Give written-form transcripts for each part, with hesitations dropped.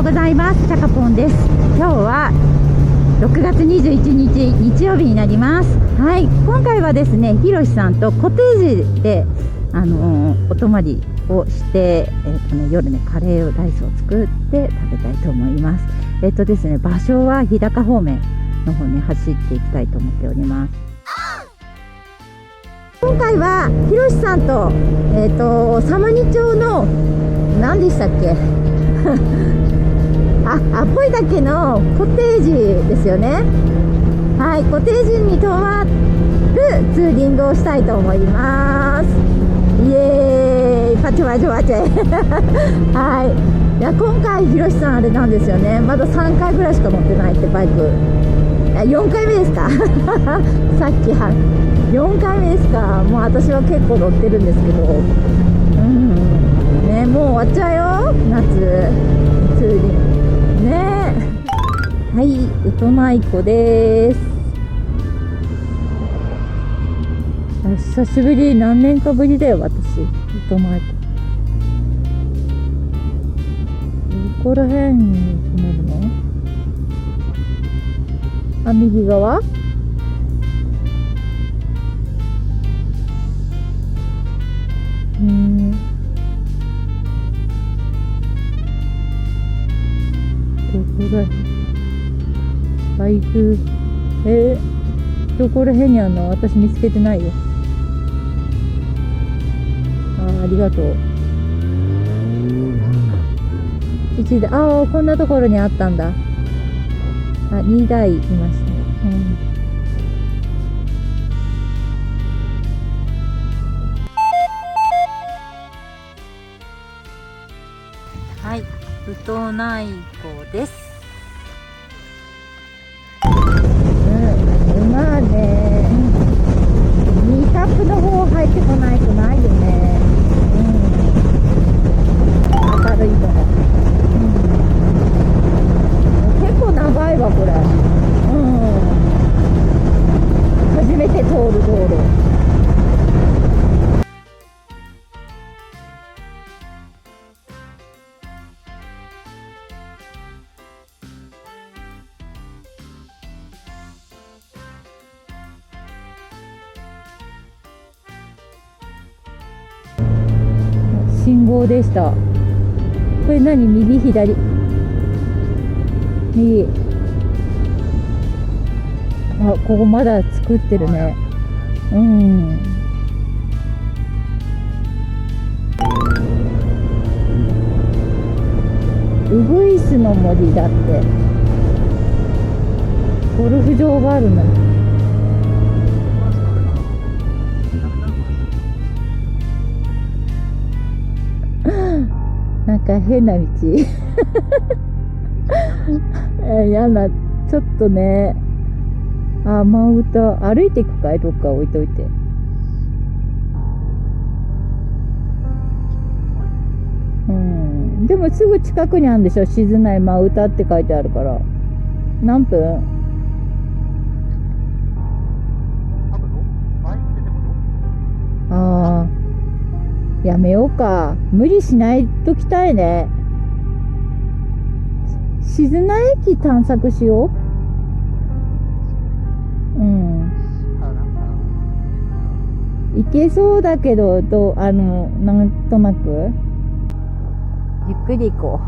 ございます。チャカポンです。今日は6月21日日曜日になります。はい、今回はですね、ひろしさんとコテージでお泊まりをして、夜ねカレーライスを作って食べたいと思います。ですね、場所は日高方面の方に走っていきたいと思っております。今回はひろしさんと様似町の何でしたっけアポイ岳のコテージですよね。はい、コテージに泊まるツーリングをしたいと思います。イエーイ、パチパチパチはい、いや今回ひろしさんあれなんですよね、まだ3回ぐらいしか乗ってないってバイク。4回目ですかさっき4回目ですか。もう私は結構乗ってるんですけど、ね、もう終わっちゃうよ、夏ツーリングね。はい、ウトナイコです。久しぶり、何年かぶりだよ私、ウトナイコ。どこら辺に止めるの？右側？どこらへん？バイク、どこら辺にあるの？私見つけてないよ。ありがとう。1台、こんなところにあったんだ。2台いましたね。はい、ウトナイコです。まあね、ニーカップの方入ってこないとないよね。明るいから。結構長いわこれ。初めて通る道路。信号でした。これ何？右左？右。ここまだ作ってるね。ウグイスの森だって。ゴルフ場があるの。なんか変な道やだ、ちょっとね。真歌歩いていくかい？どっか置いといて。でもすぐ近くにあるんでしょ、静内真歌って書いてあるから。何分？やめようか。無理しないときたいね。静内駅探索しよう。行けそうだけど、なんとなくゆっくり行こう。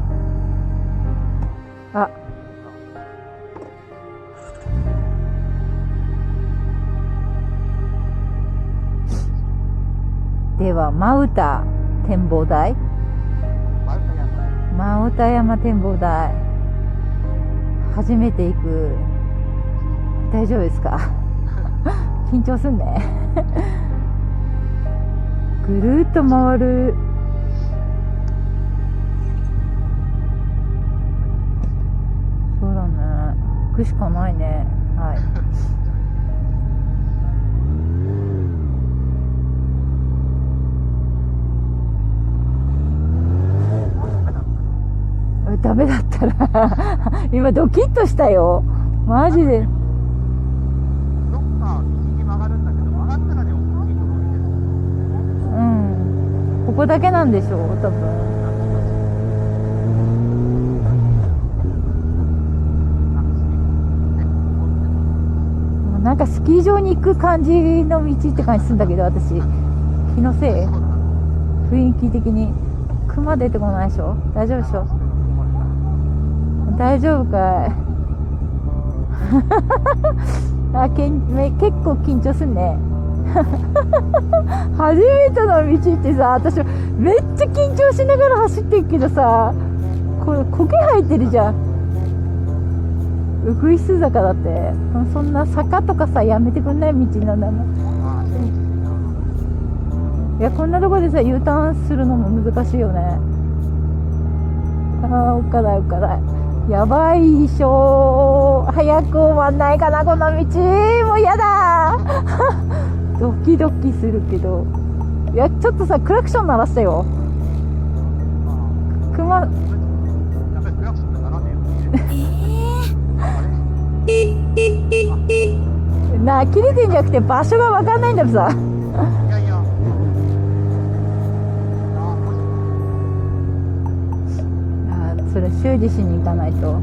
では真歌展望台、真歌山展望台、初めて行く。大丈夫ですか？緊張すんねぐるーっと回る。そうだね、行くしかないね。はい。ダメだったら今ドキッとしたよ、マジで。ここだけなんでしょう、多分。スキー場に行く感じの道って感じするんだけど、私気のせい、雰囲気的に熊出てこないでしょ。大丈夫でしょ。大丈夫かい結構緊張すんね初めての道ってさ、私めっちゃ緊張しながら走ってるけどさ、これ苔生えてるじゃん。うぐいす坂だって。そんな坂とかさやめてくんない？道の名前。いや、こんなとこでさ U ターンするのも難しいよね。おっかないおっかない、やばいっしょ。早く終わんないかなこの道。もうやだドキドキするけど。いや、ちょっとさクラクション鳴らしたよ。熊なあ、切れてんじゃなくて場所が分かんないんだよさ。それ修理しに行かないと。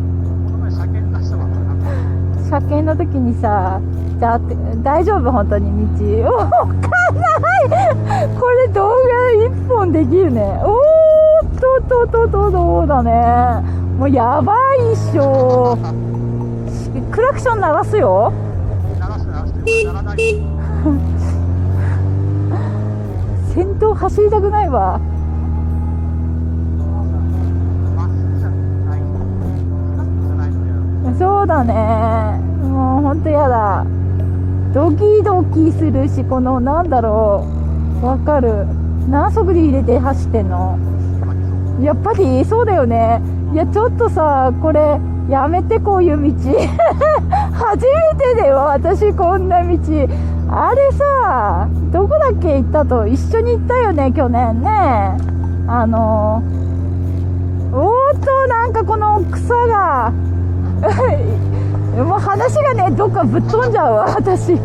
車検の時にさ、じゃあ大丈夫本当に道。おっかない。これ動画1本できるね。おーっとどうだね。もうやばいっしょ。クラクション鳴らすよ。先頭走りたくないわ。そうだね、もうほんとやだ。ドキドキするし、このなんだろう、わかる。何速で入れて走ってんの？やっぱりそうだよね。いやちょっとさ、これやめて、こういう道初めてだよ私、こんな道。あれさ、どこだっけ行ったと、一緒に行ったよね去年ね。なんかこの草がもう話がね、どっかぶっ飛んじゃうわ私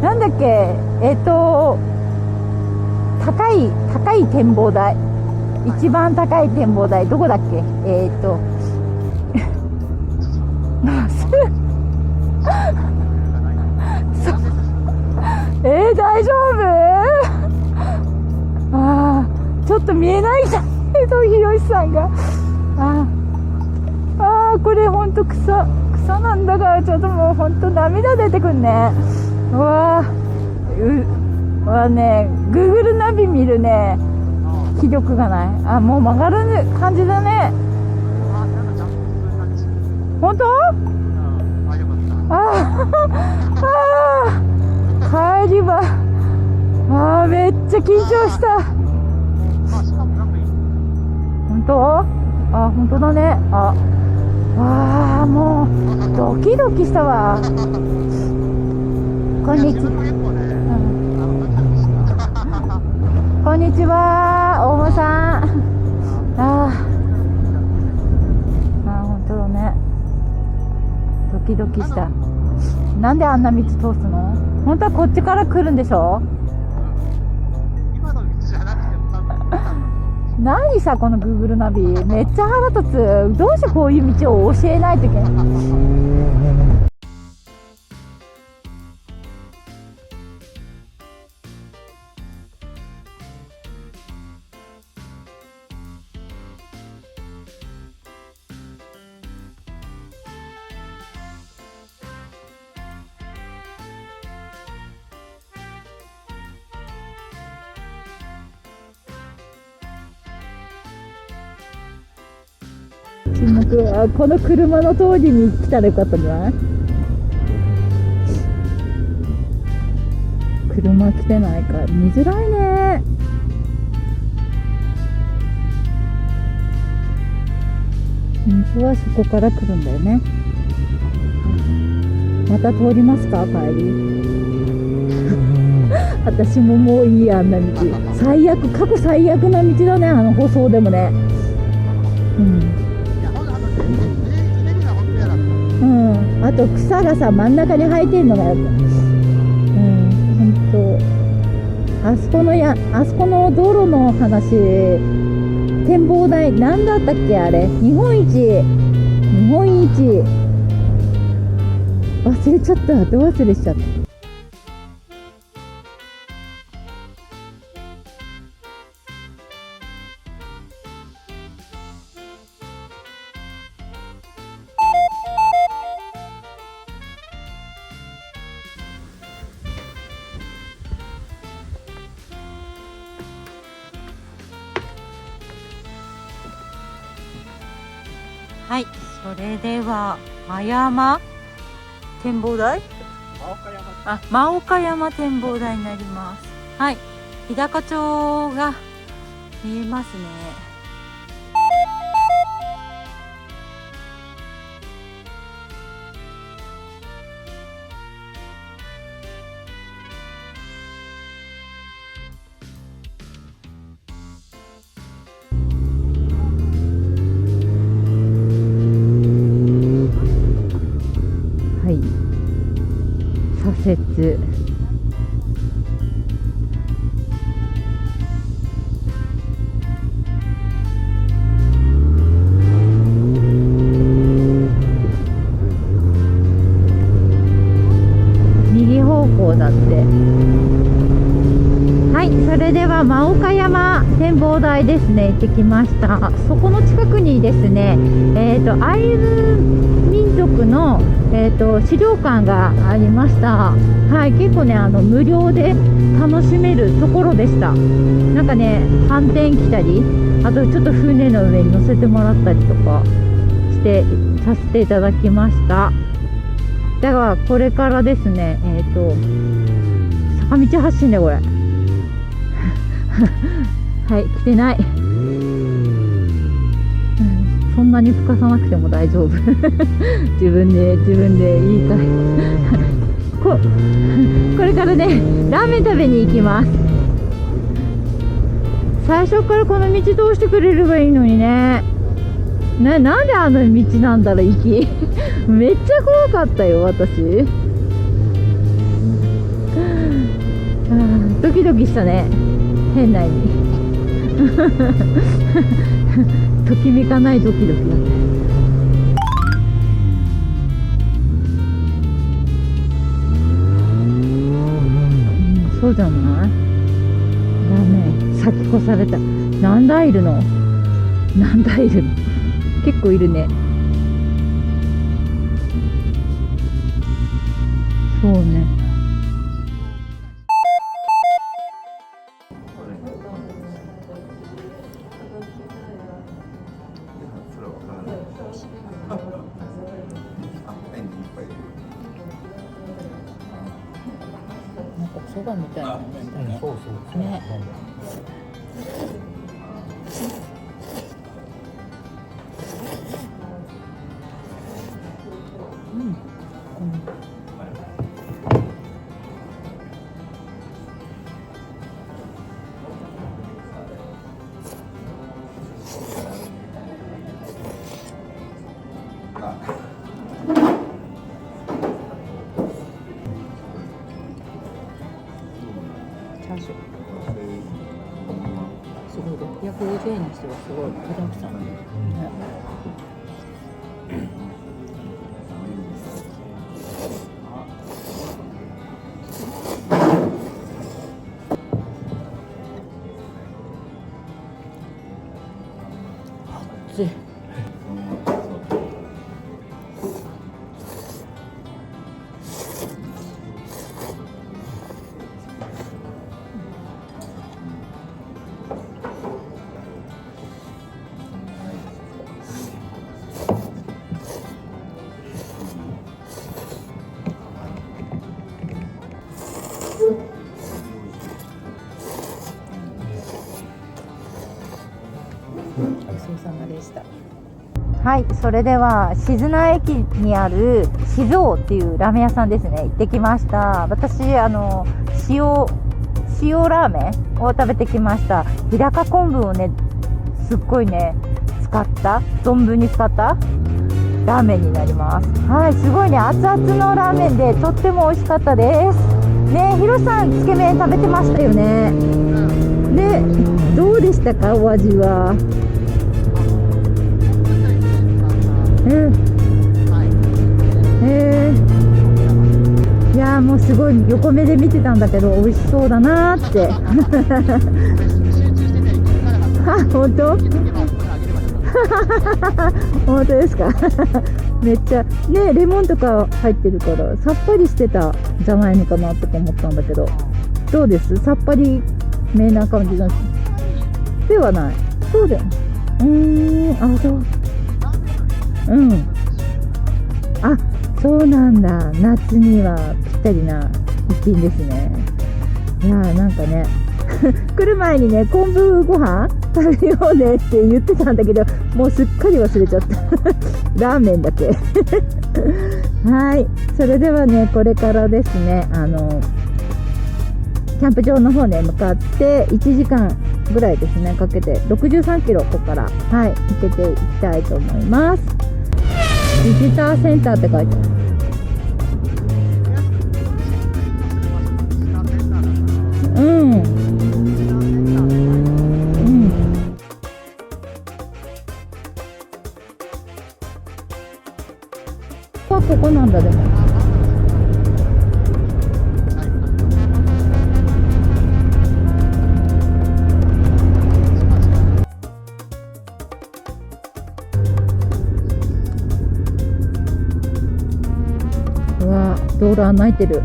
なんだっけ、高い展望台、一番高い展望台どこだっけ。大丈夫？ちょっと見えないんだけど、ひろしさんが。これほんと草なんだから、ちょっともうほんと涙出てくんね。うわね、Google ナビ見るね、気力がない。もう曲がる感じだね。ほんと？帰りはめっちゃ緊張した。本当？本当だね。もうドキドキしたわ。こんにちは。こんにちは、大間さん。本当だね。ドキドキした。なんであんな道通すの？本当はこっちから来るんでしょ？何さ、この Google ナビめっちゃ腹立つ。どうしてこういう道を教えないといけない。この車の通りに来たらよかったんじゃない？車来てないから見づらいね。本当はそこから来るんだよね。また通りますか、帰り私ももういいや、あんな道。過去最悪な道だね、あの舗装でもね。あと草がさ、真ん中に生えてんのがやっぱ、本当。あそこの道路の話、展望台なんだったっけ、あれ。日本一本市忘れちゃった。ど忘れしちゃった。はい、それでは真山展望台、真岡山展望台になります。はい、日高町が見えますね。左折。右方向だって。はい、それでは真岡山展望台ですね、行ってきました。そこの近くにですね、アイヌ民族の資料館がありました。はい、結構ね、無料で楽しめるところでした。なんかね、反転来たり、あとちょっと船の上に乗せてもらったりとかさせていただきました。だからこれからですね、坂道発進でこれ。はい、来てない。そんなに吹かさなくても大丈夫。自分で言いたい。これからね、ラーメン食べに行きます。最初からこの道通してくれればいいのにね。なんであの道なんだろう、行き。めっちゃ怖かったよ、私。ドキドキしたね、変な意味。ときめかないドキドキだね。そうじゃない？ダメ、先越された。何台いるの？結構いるね。そうね。なんかそばみたいなね。そうそうね。すごい650円にしてはすごい具だくさんね。熱い。ごちそうさまでした。はい、それでは静内駅にある静雄っていうラーメン屋さんですね、行ってきました。私塩ラーメンを食べてきました。日高昆布をね、すっごいね存分に使ったラーメンになります。はい、すごいね、熱々のラーメンでとっても美味しかったですね。ひろしさん、つけ麺食べてましたよね。で、どうでしたか、お味は。やもうすごい横目で見てたんだけど美味しそうだなーってあ、本当本当ですかめっちゃね、レモンとか入ってるからさっぱりしてたんじゃないのかなとか思ったんだけど、どうです？さっぱりめな感じなんではない。そうだよ。あ、そう。あ、そうなんだ。夏にはぴったりな一品ですね。いやーなんかね来る前にね、昆布ご飯食べようねって言ってたんだけど、もうすっかり忘れちゃったラーメンだけはい、それではね、これからですね、キャンプ場の方ね向かって1時間ぐらいですねかけて63キロここからはい行けていきたいと思います。ビジターセンターって書いてある。ここなんだ。でもうわ、道路穴開いてる。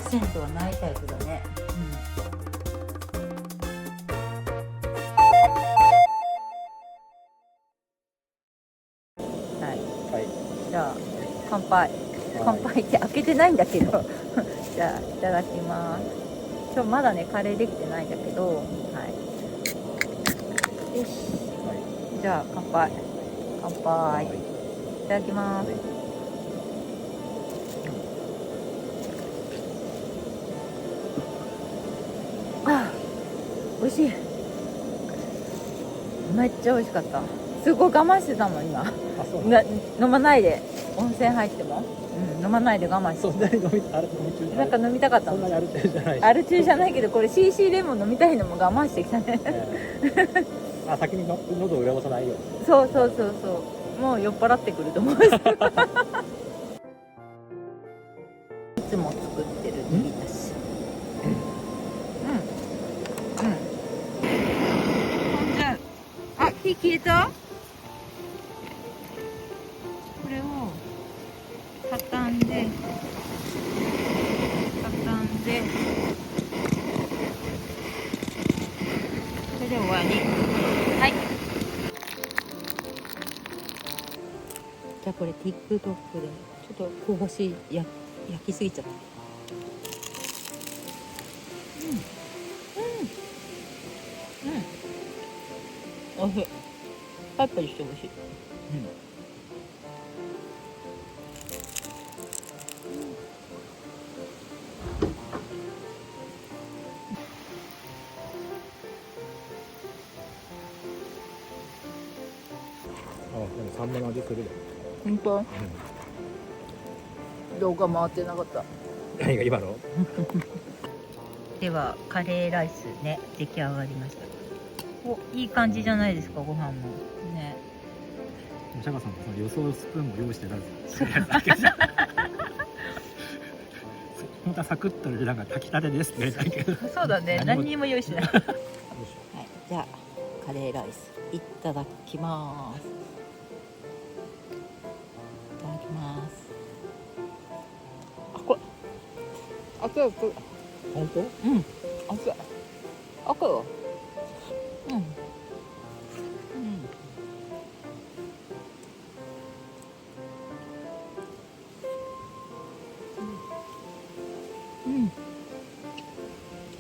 銭湯はないタイプだね。はい。じゃあ乾杯。乾杯って開けてないんだけどじゃあいただきます。まだねカレーできてないんだけど、はい。よし。じゃあ乾杯。乾杯。いただきます。美味しい。めっちゃ美味しかった。すごい我慢してたもん今。飲まないで温泉入っても、飲まないで我慢して。そんなになんか飲みたかったの。そんなにアル中じゃない。アル中じゃないけどこれ CC レモン飲みたいのも我慢してきたね。あ、先に喉を潤さないように。そうもう酔っ払ってくると思う。いつも作ってる麦だし。あ、火消えた？これを畳んでそれで終わり。はい。じゃあこれ TikTok でちょっと香ばしい焼きすぎちゃった。おいしい。パリパリして美味しい。でもサンマの味するよ。本当？動画回ってなかった。何が今の？ではカレーライスね出来上がりました。お、いい感じじゃないですか、ご飯もね。シャガさんもその予想スプーンも用意してない。本当はサクッとでなんか炊きたてですってだけど。そうだね、何にも用意してない。はい、じゃあカレーライスいただきます。いただきます。あ、これ熱い熱い。本当？熱い。赤よ。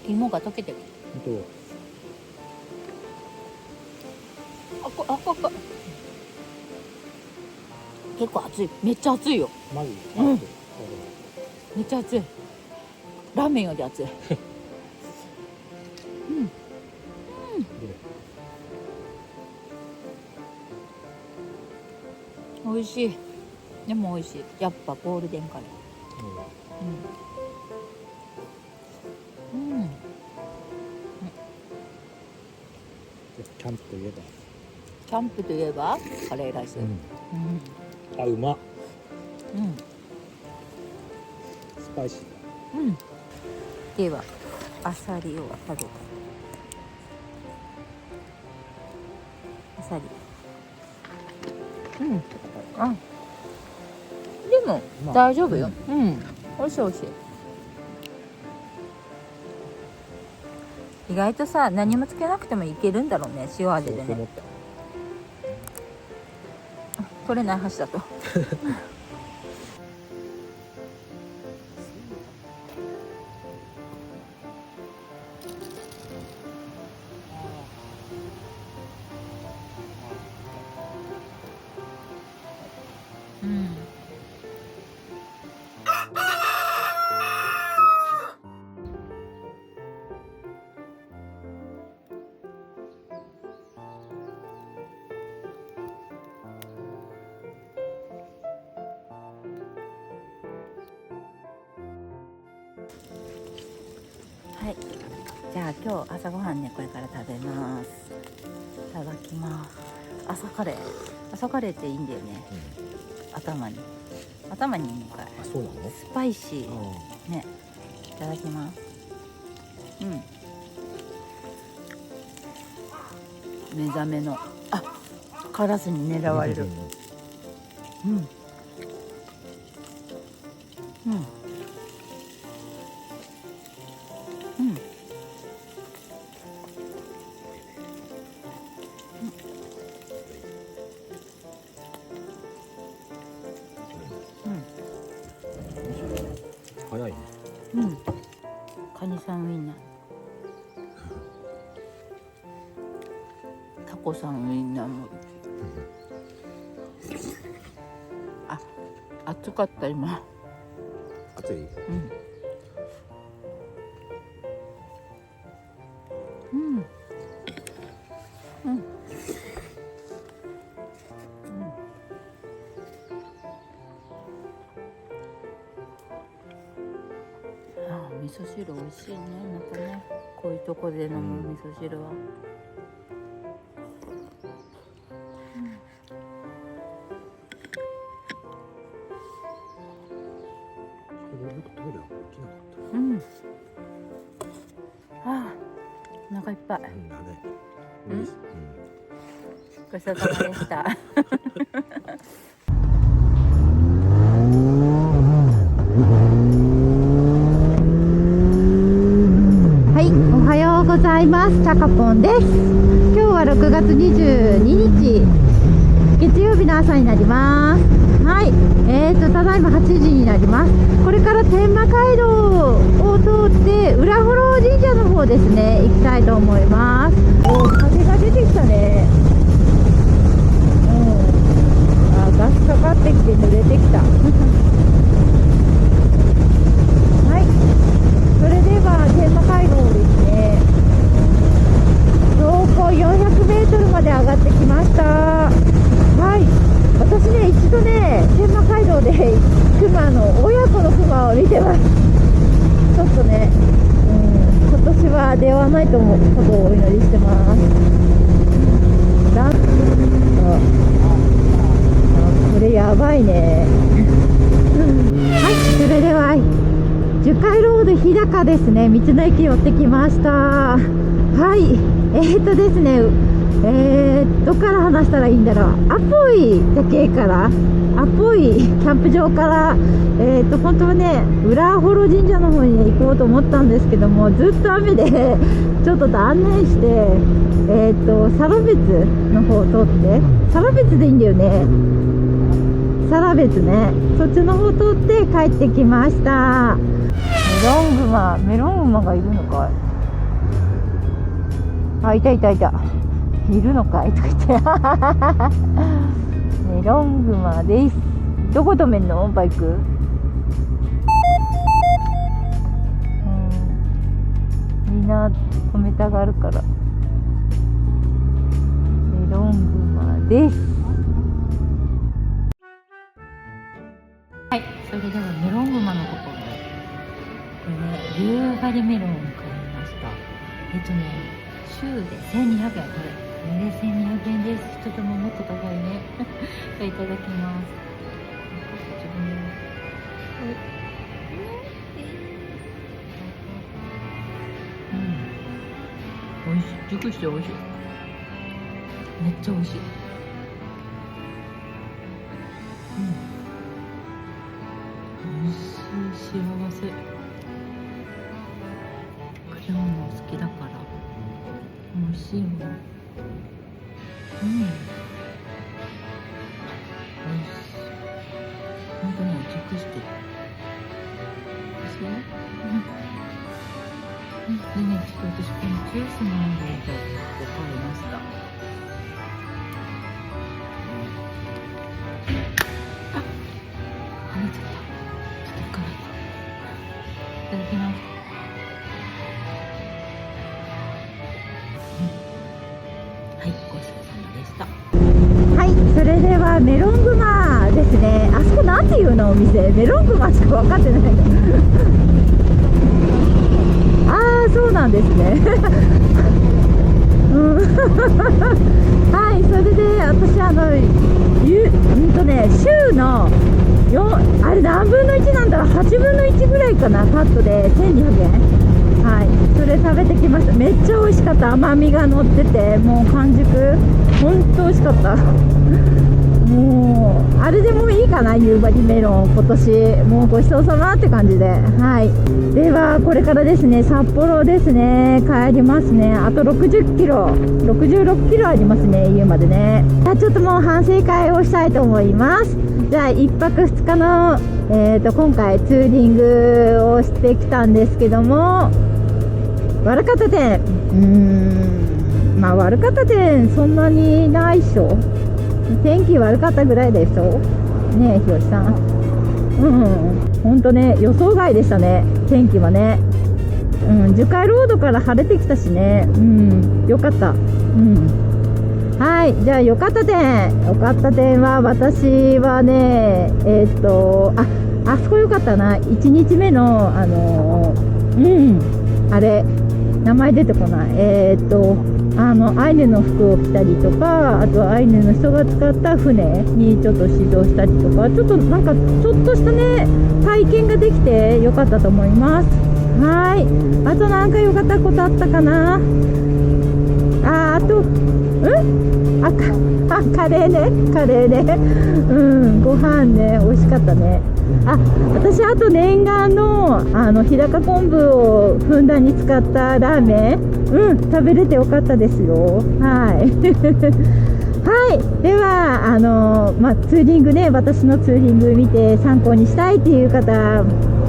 芋が溶けてる。赤結構熱い。めっちゃ熱いよ。マジ？めっちゃ熱い。ラーメンより熱い。うん。美味しい。でも美味しい。やっぱゴールデンカレー。うん。うん。キャンプといえば。キャンプといえばカレーライス。うん。あ、うま。うん。スパイシー。うん。ではアサリを食べて。アサリ。うん。あ。でも大丈夫よ。うん。美味しい美味しい。意外とさ、何もつけなくてもいけるんだろうね、塩味でね。取れない箸だと。うん。はい、じゃあ今日朝ごはんね、これから食べます。いただきます。朝カレーっていいんだよね、頭にいいのかい。あ、そうなの？スパイシーね。いただきます。目覚めのカラスに狙われる。早いね。カニさんウインナー、タコさんウインナーも。暑かった今。暑い。味噌汁美味しいね。またね、こういうとこで飲む味噌汁は。お腹いっぱい。ごちそうさまでした。はい、おはようございます。ちゃかぽんです。今日は6月22日月曜日の朝になります。はい、ただいま8時になります。これから天満街道を通って浦幌神社の方ですね、行きたいと思います。風が出てきたね。ガスかかってきて濡れてきた。はい、それでは天満街道ですね、標高400メートルまで上がってきました。はい、私ね、一度ね、天満街道で熊の親子の熊を見てます。ちょっとね、今年は出会わないと思うことをお祈りしてます。これやばいね。はい、それでは樹海ロード日高ですね、道の駅寄ってきました。はい、ですね、どっから話したらいいんだろう。アポイだけから、アポイキャンプ場から、本当はね、浦幌神社の方に、ね、行こうと思ったんですけども、ずっと雨でちょっと断念して、サロベツの方を通って、サロベツでいいんだよね、サラベツね、そっちの方を通って帰ってきました。メロングマがいるのかい。いたいるのかいとか言ってメロングマです。どこ止めんのバイク。な止めたがるから。メロングマです。はい、それではメロングマのところで、これね、夕張メロンを買いました。週で1200円、これで1200円です。ちょっともっと高いね。いただきます。自分で美味しい。熟して美味しい。めっちゃ美味しい。美味しい。幸せ。果物好きだから美味しいもん。美味しい。本当に熟してる。美味しい。でね、ちょっと私このジュースの飲んでみたいと買いました。あ、跳ねちゃった。ちょっといかないと。いただきます。はい、ごちそうさまでした。はい、それではメロングマですね。あそこなんていうのお店？メロングマしか分かってないの。そうなんですね。はい、それで私週のあれ何分の1なんだろう、8分の1ぐらいかな、カットで1200円。はい、それ食べてきました。めっちゃ美味しかった。甘みが乗ってて、もう完熟、本当美味しかった。もうあれでもいいかな、夕張メロン今年もうごちそうさまって感じで。はい、ではこれからですね、札幌ですね、帰りますね。あと60キロ66キロありますね、家までね。ちょっともう反省会をしたいと思います。じゃあ1泊2日の、今回ツーリングをしてきたんですけども、悪かった点、まあ悪かった点そんなにないっしょ。天気悪かったぐらいでしょねえ、ひろしさん。ほんとね、予想外でしたね、天気はね。樹海ロードから晴れてきたしね。よかった。はい、じゃあ良かった点は、私はね、あそこ良かったな。1日目のあれ名前出てこない。アイヌの服を着たりとか、あとはアイヌの人が使った船にちょっと試乗したりとか、ちょっとなんかちょっとしたね体験ができてよかったと思います。はい、あとなんか良かったことあったかな。あとカレーね、ご飯ね、美味しかったね。私あと念願の日高昆布をふんだんに使ったラーメン、食べれてよかったですよ。はいはい、ではツーリングね、私のツーリング見て参考にしたいっていう方、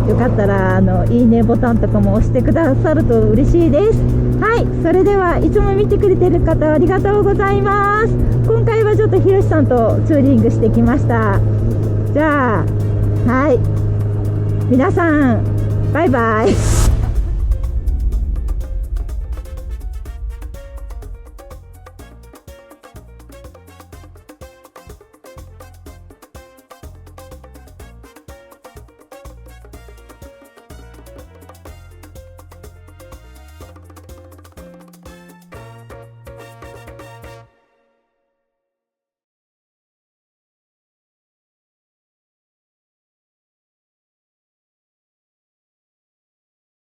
よかったらいいねボタンとかも押してくださると嬉しいです。はい、それではいつも見てくれてる方ありがとうございます。今回はちょっとひろしさんとツーリングしてきました。じゃあはい、皆さんバイバイ。